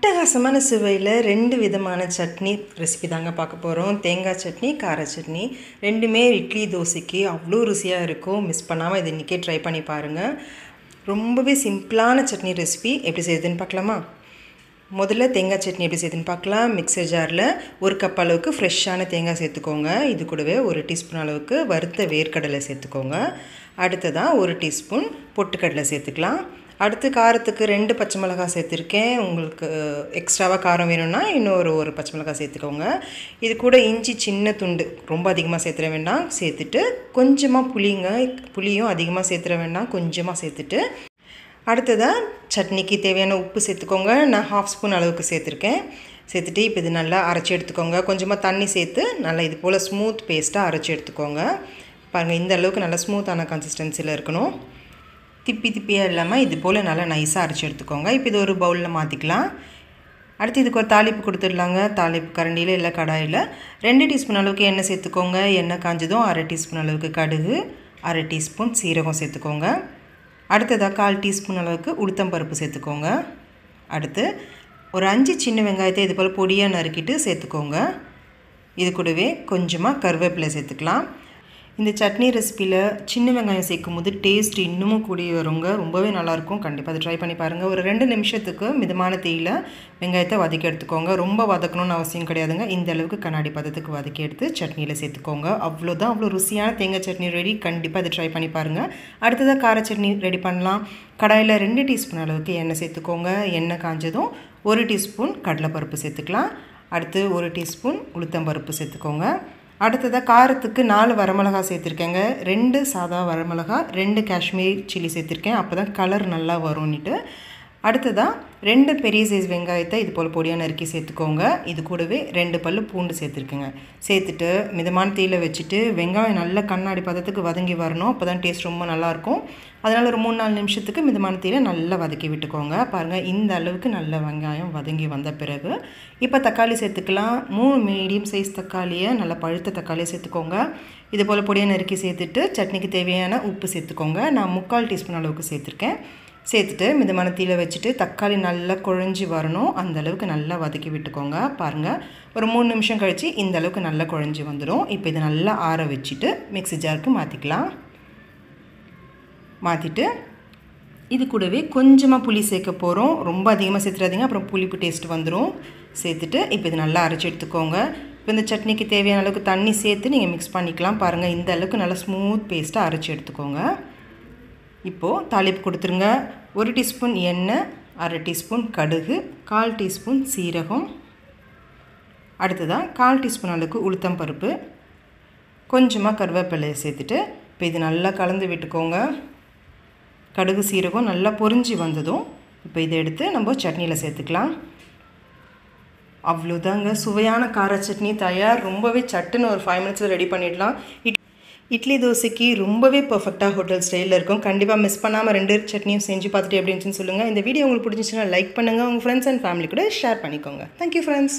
அட்டகாசமான சுவையில் 2 விதமான சட்னி ரெசிபி தாங்க பார்க்க போகிறோம். தேங்காய் சட்னி, கார சட்னி ரெண்டுமே இட்லி தோசைக்கு அவ்வளோ ருசியாக இருக்கும். மிஸ் பண்ணாமல் இது இன்றைக்கே ட்ரை பண்ணி பாருங்கள். ரொம்பவே சிம்பிளான சட்னி ரெசிபி எப்படி செய்யுதுன்னு பார்க்கலாமா? முதல்ல தேங்காய் சட்னி எப்படி செய்யுதுன்னு பார்க்கலாம். மிக்சர் ஜாரில் 1 கப் அளவுக்கு ஃப்ரெஷ்ஷான தேங்காய் சேர்த்துக்கோங்க. இது கூடவே 1 டீஸ்பூன் அளவுக்கு வறுத்த வேர்க்கடலை சேர்த்துக்கோங்க. அடுத்ததாக 1 டீஸ்பூன் பொட்டுக்கடலை சேர்த்துக்கலாம். அடுத்து காரத்துக்கு 2 பச்சை மிளகாய் சேர்த்துருக்கேன். உங்களுக்கு எக்ஸ்ட்ராவாக காரம் வேணும்னா இன்னொரு 1 பச்சை மிளகாய் சேர்த்துக்கோங்க. இது கூட இஞ்சி சின்ன துண்டு, ரொம்ப அதிகமாக சேர்த்துட வேண்டாம், சேர்த்துட்டு கொஞ்சமாக புளியும் அதிகமாக சேர்த்துட வேண்டாம், கொஞ்சமாக சேர்த்துட்டு அடுத்ததாக சட்னிக்கு தேவையான உப்பு சேர்த்துக்கோங்க. நான் 1/2 ஸ்பூன் அளவுக்கு சேர்த்துருக்கேன். சேர்த்துட்டு இப்போ இது நல்லா அரைச்சி எடுத்துக்கோங்க. கொஞ்சமாக தண்ணி சேர்த்து நல்லா இது போல் ஸ்மூத் பேஸ்ட்டாக அரைச்சி எடுத்துக்கோங்க. பாருங்கள், இந்த அளவுக்கு நல்லா ஸ்மூத்தான கன்சிஸ்டன்சியில் இருக்கணும். திப்பியாக இல்லாமல் இது போல் நல்லா நைஸாக அரைச்சி எடுத்துக்கோங்க. இப்போ இது ஒரு பவுலில் மாற்றிக்கலாம். அடுத்து இதுக்கு ஒரு தாளிப்பு கொடுத்துடலாங்க. தாளிப்பு கரண்டியில் இல்லை கடாயில் 2 டீஸ்பூன் அளவுக்கு எண்ணெய் சேர்த்துக்கோங்க. எண்ணெய் காஞ்சதும் 1/2 டீஸ்பூன் அளவுக்கு கடுகு, 1/2 டீஸ்பூன் சீரகம் சேர்த்துக்கோங்க. அடுத்ததாக 1/4 டீஸ்பூன் அளவுக்கு உளுத்தம்பருப்பு சேர்த்துக்கோங்க. அடுத்து ஒரு 5 சின்ன வெங்காயத்தை இது போல் பொடியாக நறுக்கிட்டு சேர்த்துக்கோங்க. இது கூடவே கொஞ்சமாக கருவேப்பிலை சேர்த்துக்கலாம். இந்த சட்னி ரெசிப்பியில் சின்ன வெங்காயம் சேர்க்கும் போது டேஸ்ட் இன்னமும் கூடி வருங்க. ரொம்பவே நல்லாயிருக்கும். கண்டிப்பாக அதை ட்ரை பண்ணி பாருங்கள். ஒரு 2 நிமிஷத்துக்கு மிதமான தீயில் வெங்காயத்தை வதக்கி எடுத்துக்கோங்க. ரொம்ப வதக்கணும்னு அவசியம் கிடையாதுங்க. இந்த அளவுக்கு கண்ணாடி பதத்துக்கு வதக்கி எடுத்து சட்னியில் சேர்த்துக்கோங்க. அவ்வளோதான், அவ்வளோ ருசியான தேங்காய் சட்னி ரெடி. கண்டிப்பாக அதை ட்ரை பண்ணி பாருங்கள். அடுத்ததாக கார சட்னி ரெடி பண்ணலாம். கடாயில் 2 டீஸ்பூன் அளவுக்கு எண்ணெய் சேர்த்துக்கோங்க. எண்ணெய் காஞ்சதும் 1 டீஸ்பூன் கடலைப்பருப்பு சேர்த்துக்கலாம். அடுத்து 1 டீஸ்பூன் உளுத்தம்பருப்பு சேர்த்துக்கோங்க. அடுத்ததாக காரத்துக்கு 4 வரமிளகா சேர்த்துருக்கேங்க. 2 சாதா வரமிளகா, 2 காஷ்மீர் சில்லி சேர்த்துருக்கேன். அப்போ தான் கலர் நல்லா வரும்னுட்டு. அடுத்ததாக 2 பெரிய சைஸ் வெங்காயத்தை இது போல் பொடியாக நறுக்கி சேர்த்துக்கோங்க. இது கூடவே 2 பல் பூண்டு சேர்த்துருக்குங்க. சேர்த்துட்டு மிதமான தீயில் வச்சுட்டு வெங்காயம் நல்லா கண்ணாடி பதத்துக்கு வதங்கி வரணும். அப்போ தான் டேஸ்ட் ரொம்ப நல்லாயிருக்கும். அதனால் ஒரு 3-4 நிமிஷத்துக்கு மிதமான தீயில் நல்லா வதக்கி விட்டுக்கோங்க. பாருங்கள், இந்த அளவுக்கு நல்ல வெங்காயம் வதங்கி வந்த பிறகு இப்போ தக்காளி சேர்த்துக்கலாம். 3 மீடியம் சைஸ் தக்காளியை, நல்லா பழுத்த தக்காளியை சேர்த்துக்கோங்க. இது போல் பொடியாக நறுக்கி சேர்த்துட்டு சட்னிக்கு தேவையான உப்பு சேர்த்துக்கோங்க. நான் 3/4 டீஸ்பூன் அளவுக்கு சேர்த்துருக்கேன். சேர்த்துட்டு மிதமான தீயில் வச்சுட்டு தக்காளி நல்லா குழஞ்சி வரணும். அந்த அளவுக்கு நல்லா வதக்கி விட்டுக்கோங்க. பாருங்கள், ஒரு 3 நிமிஷம் கழித்து இந்த அளவுக்கு நல்லா குழஞ்சி வந்துடும். இப்போ இதை நல்லா ஆற வச்சுட்டு மிக்ஸி ஜாருக்கு மாற்றிக்கலாம். மாற்றிட்டு இது கூடவே கொஞ்சமாக புளி சேர்க்க போகிறோம். ரொம்ப அதிகமாக சேர்த்துறாதீங்க, அப்புறம் புளிப்பு டேஸ்ட் வந்துடும். சேர்த்துட்டு இப்போ இது நல்லா அரைச்சி எடுத்துக்கோங்க. இப்போ இந்த சட்னிக்கு தேவையான அளவுக்கு தண்ணி சேர்த்து நீங்கள் மிக்ஸ் பண்ணிக்கலாம். பாருங்கள், இந்த அளவுக்கு நல்லா ஸ்மூத் பேஸ்ட்டாக அரைச்சி எடுத்துக்கோங்க. இப்போது தாளிப்பு கொடுத்துருங்க. 1 டீஸ்பூன் எண்ணெய், 1/2 டீஸ்பூன் கடுகு, 1/4 டீஸ்பூன் சீரகம், அடுத்ததாக 1/4 டீஸ்பூன் அளவுக்கு உளுத்தம் பருப்பு, கொஞ்சமாக கருவேப்பிலையை சேர்த்துட்டு இப்போ இது நல்லா கலந்து விட்டுக்கோங்க. கடுகு சீரகம் நல்லா பொரிஞ்சு வந்ததும் இப்போ இதை எடுத்து நம்ம சட்னியில் சேர்த்துக்கலாம். அவ்வளோதாங்க, சுவையான கார சட்னி தயார். ரொம்பவே சட்டுன்னு ஒரு 5 மினிட்ஸில் ரெடி பண்ணிடலாம். இட்லி தோசைக்கு ரொம்பவே பர்ஃபெக்டாக ஹோட்டல் ஸ்டைலில் இருக்கும். கண்டிப்பாக மிஸ் பண்ணாமல் 2 சட்னியும் செஞ்சு பார்த்துட்டு எப்படி இருந்துச்சுன்னு சொல்லுங்கள். இந்த வீடியோ உங்களுக்கு பிடிச்சிச்சுன்னா லைக் பண்ணுங்கள். உங்கள் ஃப்ரெண்ட்ஸ் அண்ட் ஃபேமிலி கூட ஷேர் பண்ணிக்கோங்க. Thank you friends.